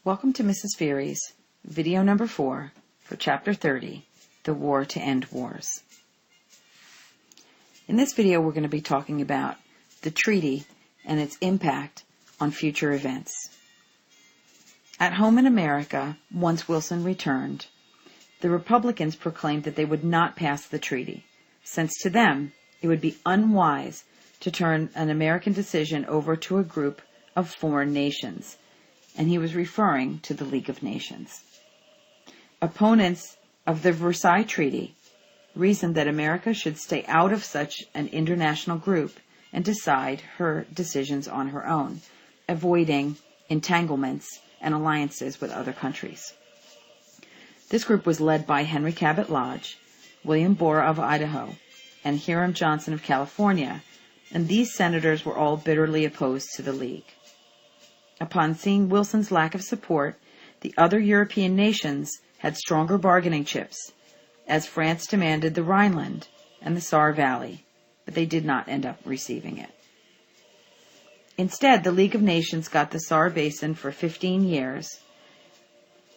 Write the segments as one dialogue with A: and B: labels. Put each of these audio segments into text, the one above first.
A: Welcome to Mrs. Feighery's video number 4 for Chapter 30, The War to End Wars. In this video, we're going to be talking about the treaty and its impact on future events. At home in America, once Wilson returned, the Republicans proclaimed that they would not pass the treaty, since to them it would be unwise to turn an American decision over to a group of foreign nations, and he was referring to the League of Nations. Opponents of the Versailles Treaty reasoned that America should stay out of such an international group and decide her decisions on her own, avoiding entanglements and alliances with other countries. This group was led by Henry Cabot Lodge, William Borah of Idaho, and Hiram Johnson of California, and these senators were all bitterly opposed to the League. Upon seeing Wilson's lack of support, the other European nations had stronger bargaining chips, as France demanded the Rhineland and the Saar Valley, but they did not end up receiving it. Instead, the League of Nations got the Saar Basin for 15 years,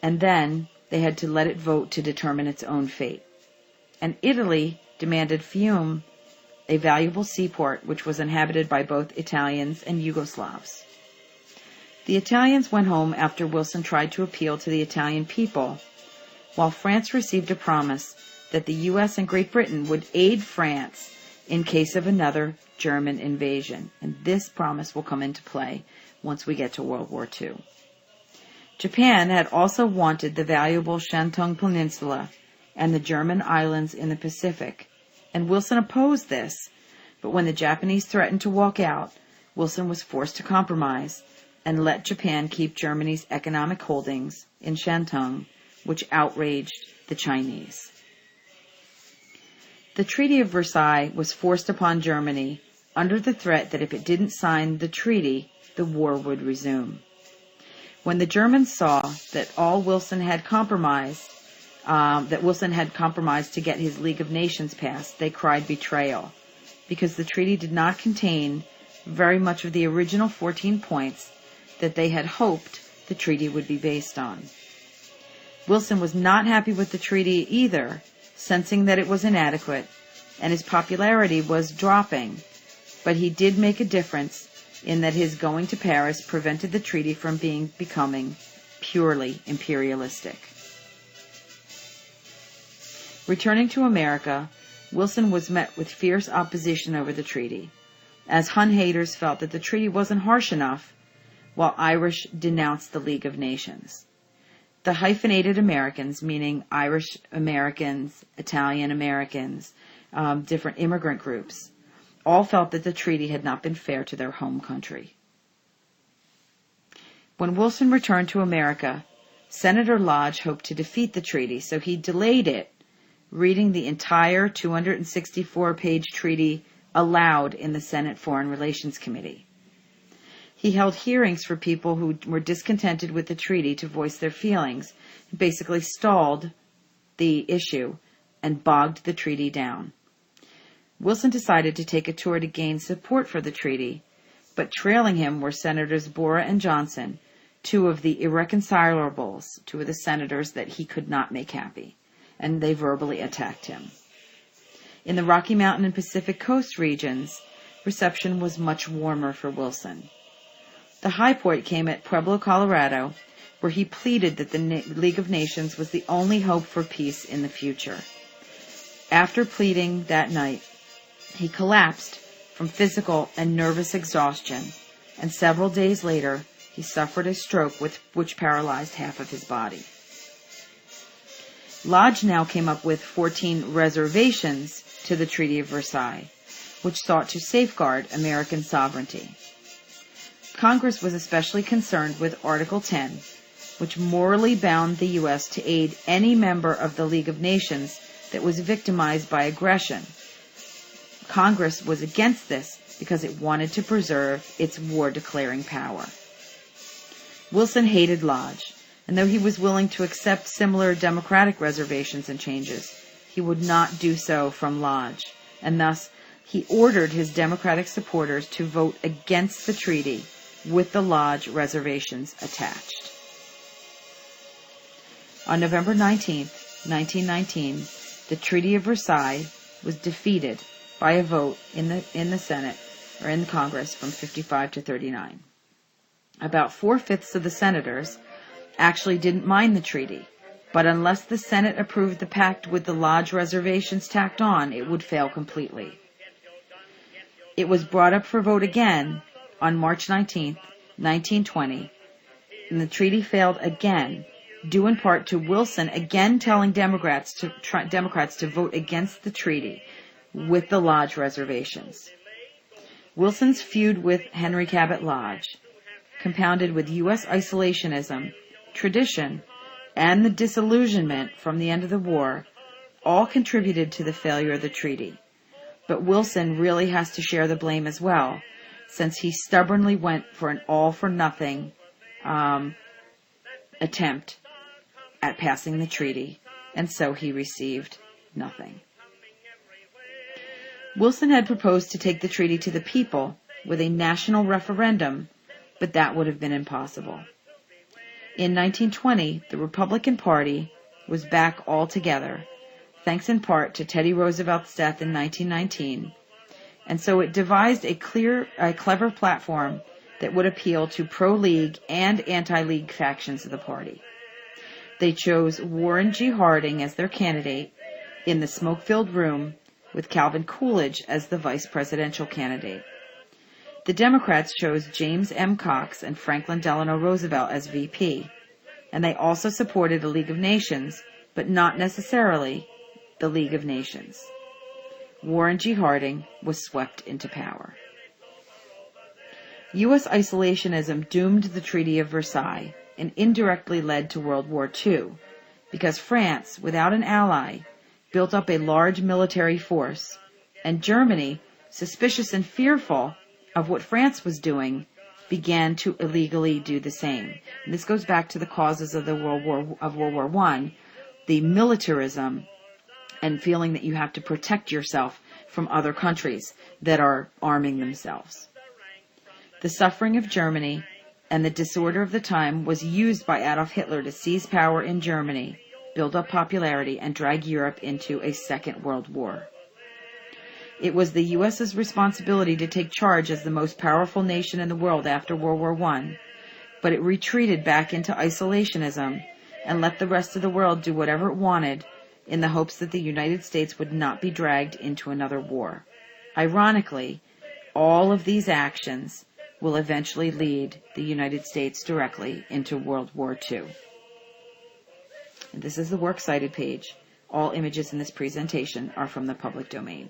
A: and then they had to let it vote to determine its own fate. And Italy demanded Fiume, a valuable seaport which was inhabited by both Italians and Yugoslavs. The Italians went home after Wilson tried to appeal to the Italian people, while France received a promise that the U.S. and Great Britain would aid France in case of another German invasion, and this promise will come into play once we get to World War II. Japan had also wanted the valuable Shantung Peninsula and the German islands in the Pacific, and Wilson opposed this, but when the Japanese threatened to walk out, Wilson was forced to compromise and let Japan keep Germany's economic holdings in Shantung, which outraged the Chinese. The Treaty of Versailles was forced upon Germany under the threat that if it didn't sign the treaty, the war would resume. When the Germans saw that Wilson had compromised to get his League of Nations passed, they cried betrayal, because the treaty did not contain very much of the original 14 points that they had hoped the treaty would be based on. Wilson was not happy with the treaty either, sensing that it was inadequate, and his popularity was dropping, but he did make a difference in that his going to Paris prevented the treaty from becoming purely imperialistic. Returning to America, Wilson was met with fierce opposition over the treaty, as Hun haters felt that the treaty wasn't harsh enough, while Irish denounced the League of Nations. The hyphenated Americans, meaning Irish Americans, Italian Americans, different immigrant groups, all felt that the treaty had not been fair to their home country. When Wilson returned to America, Senator Lodge hoped to defeat the treaty, so he delayed it, reading the entire 264-page treaty aloud in the Senate Foreign Relations Committee. He held hearings for people who were discontented with the treaty to voice their feelings, basically stalled the issue and bogged the treaty down. Wilson decided to take a tour to gain support for the treaty, but trailing him were Senators Borah and Johnson, two of the irreconcilables, two of the senators that he could not make happy, and they verbally attacked him. In the Rocky Mountain and Pacific Coast regions, reception was much warmer for Wilson. The high point came at Pueblo, Colorado, where he pleaded that the League of Nations was the only hope for peace in the future. After pleading that night, he collapsed from physical and nervous exhaustion, and several days later, he suffered a stroke which paralyzed half of his body. Lodge now came up with 14 reservations to the Treaty of Versailles, which sought to safeguard American sovereignty. Congress was especially concerned with Article 10, which morally bound the U.S. to aid any member of the League of Nations that was victimized by aggression. Congress was against this because it wanted to preserve its war-declaring power. Wilson hated Lodge, and though he was willing to accept similar democratic reservations and changes, he would not do so from Lodge, and thus he ordered his Democratic supporters to vote against the treaty with the Lodge reservations attached. On November 19th, 1919, the Treaty of Versailles was defeated by a vote in the Senate, or in Congress, from 55 to 39. About 4/5 of the senators actually didn't mind the treaty, but unless the Senate approved the pact with the Lodge reservations tacked on, it would fail completely. It was brought up for vote again on March 19th, 1920, and the treaty failed again, due in part to Wilson again telling Democrats to vote against the treaty with the Lodge reservations. Wilson's feud with Henry Cabot Lodge, compounded with U.S. isolationism, tradition, and the disillusionment from the end of the war, all contributed to the failure of the treaty. But Wilson really has to share the blame as well, since he stubbornly went for an all-for-nothing attempt at passing the treaty, and so he received nothing. Wilson had proposed to take the treaty to the people with a national referendum, but that would have been impossible. In 1920, the Republican Party was back altogether, thanks in part to Teddy Roosevelt's death in 1919, and so it devised a clever platform that would appeal to pro-League and anti-League factions of the party. They chose Warren G. Harding as their candidate in the smoke-filled room, with Calvin Coolidge as the vice presidential candidate. The Democrats chose James M. Cox and Franklin Delano Roosevelt as VP, and they also supported a League of Nations, but not necessarily the League of Nations. Warren G. Harding was swept into power. U.S. isolationism doomed the Treaty of Versailles and indirectly led to World War II, because France, without an ally, built up a large military force, and Germany, suspicious and fearful of what France was doing, began to illegally do the same. And this goes back to the causes of World War I, the militarism and feeling that you have to protect yourself from other countries that are arming themselves. The suffering of Germany and the disorder of the time was used by Adolf Hitler to seize power in Germany, build up popularity, and drag Europe into a Second World War. It was the U.S.'s responsibility to take charge as the most powerful nation in the world after World War I, but it retreated back into isolationism and let the rest of the world do whatever it wanted in the hopes that the United States would not be dragged into another war. Ironically, all of these actions will eventually lead the United States directly into World War II. And this is the works cited page. All images in this presentation are from the public domain.